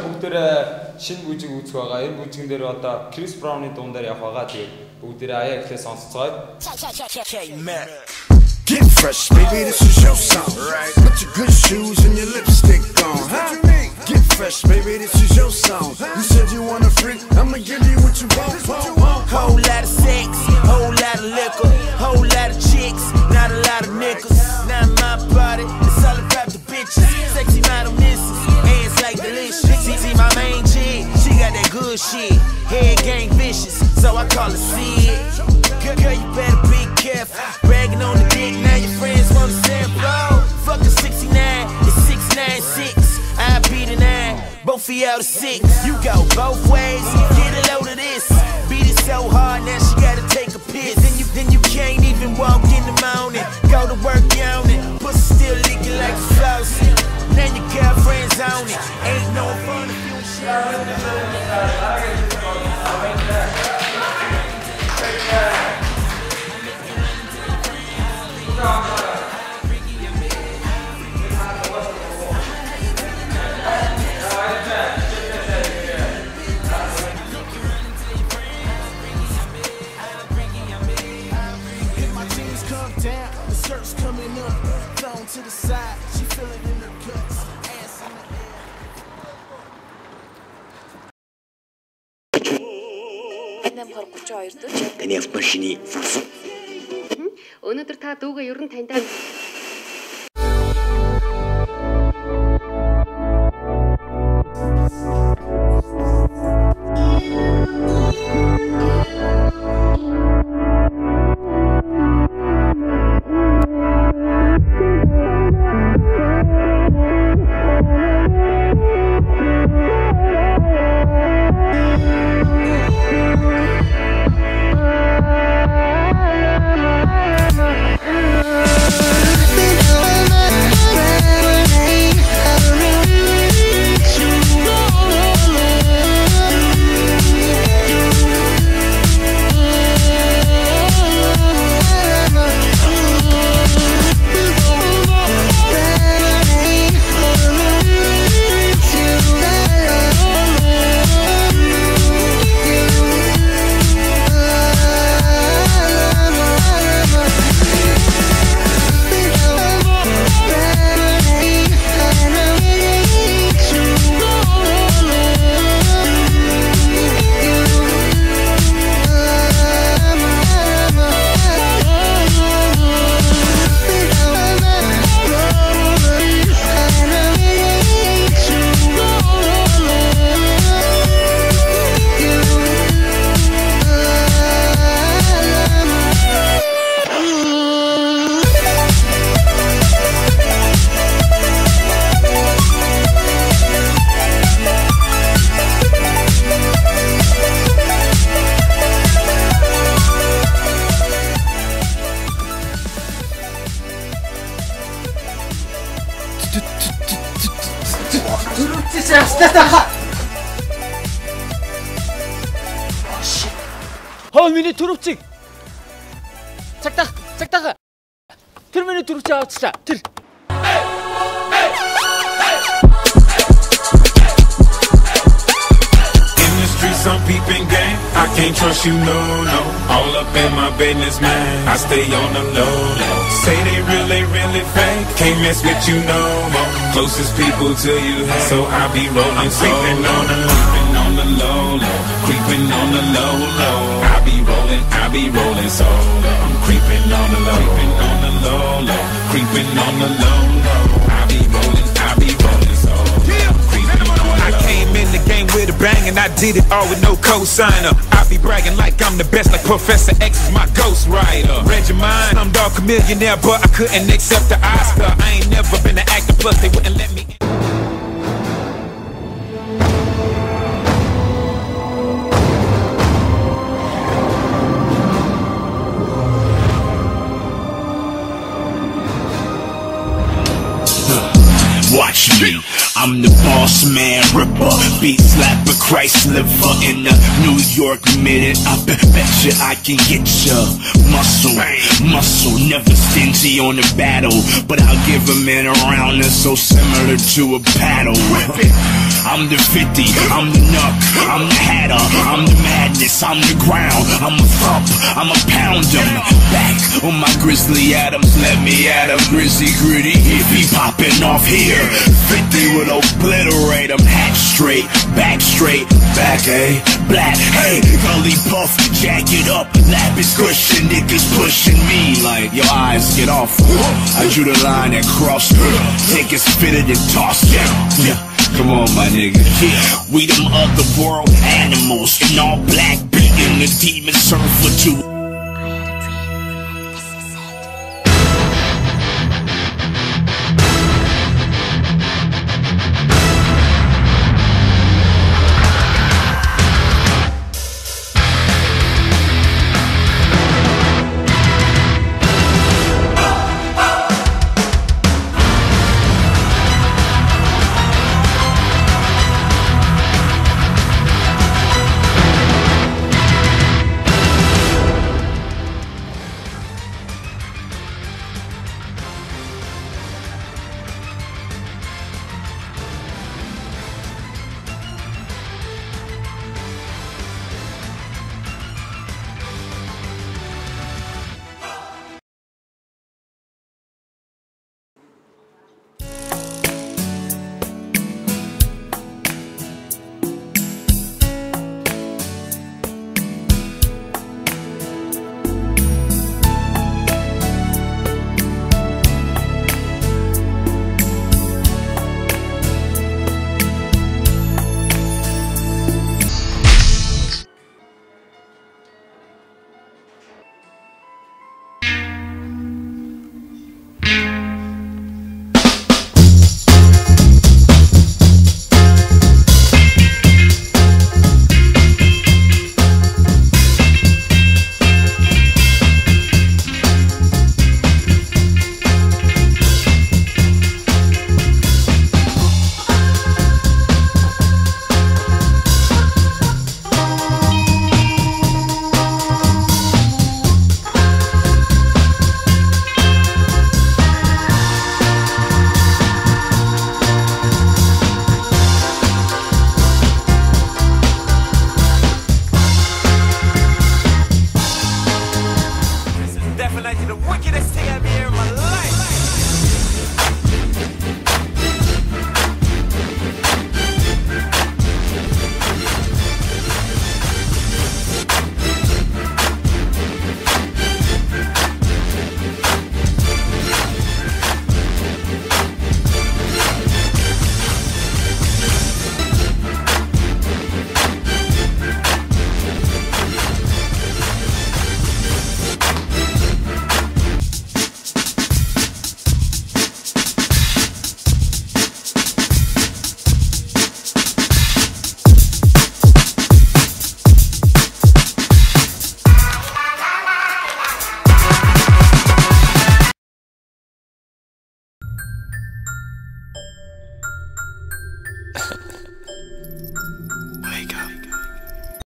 бүгдээрээ шинэ бүжиг үүсэх байгаа. Энэ бүжигэн дээр одоо Chris Brown-ы дуун дээр явах байгаа. Тэгээд бүгдээрээ аяа ихлэ сонсцгоо. Get fresh, baby, this is your song. Right. Put your good shoes and your lipstick on. Huh? Get fresh, baby, this is your song. You said you want a freak, I'ma give you what you want. Whole lot of sex, whole lot of liquor, whole lot of chicks, not a lot of nickels. Not my body, it's all about the bitches. Sexy model misses, hands like delicious. See my main chick, she got that good shit. Head gang vicious, so I call her Sid. Girl, you better be careful. Bragging on the dick, now your friends wanna sample. Fuck a 69, it's 696. I beat a 9, both of y'all the 6. You go both ways, get a load of this. Beat it so hard, now she gotta take a piss. Then you can't even walk in the morning. Go to work yawning, pussy still leaking like a faucet. Now your girlfriend's on it, ain't no fun if you to the side, she feel it in her guts, ass in the air. 8:32 дэх. Таны автомашины фуфу. Өнөөдөр та дүүгээ ер нь таньдаа Хоо миний түрөвчиг. Цагтаа. Тэр миний түрөвч авчлаа. Тэр. Some peeping game, I can't trust you, no. All up in my business, man. I stay on the low. Say they really fake. Can't mess with you no more. Closest people to you, so I be rolling. Creeping on the low. Creeping on the low. I be rolling solo. I'm creeping on the low. Creeping on the low. I be rolling solo. I came in the game with a bang and I did it all with no cosigner. I be bragging like I'm the best, like Professor X is my ghost writer. Read your mind, I'm dog a millionaire, but I couldn't accept the Oscar. I ain't never been an actor, plus they wouldn't let me in. Watch me, I'm the boss man, ripper, beat slapper, Christ liver in the New York Minute. I bet you I can get ya. Muscle, never stingy on the battle, but I'll give a man a round that's so similar to a paddle. I'm the 50, I'm the knuck, I'm the hatter, I'm the madness, I'm the ground, I'm a thump, I'm a pound 'em. Back on my Grizzly Adams, let me at 'em. Grizzy gritty, hippie popping off here. 50 will obliterate 'em. Hat straight, back, black, hey, gully puff, jack it up, lap is cushion, niggas pushing me like, your eyes get off. I drew the line that crossed, take it fitted and tossed, yeah. Come on, my nigga. We them other world animals in all black, beating the demon surfer too.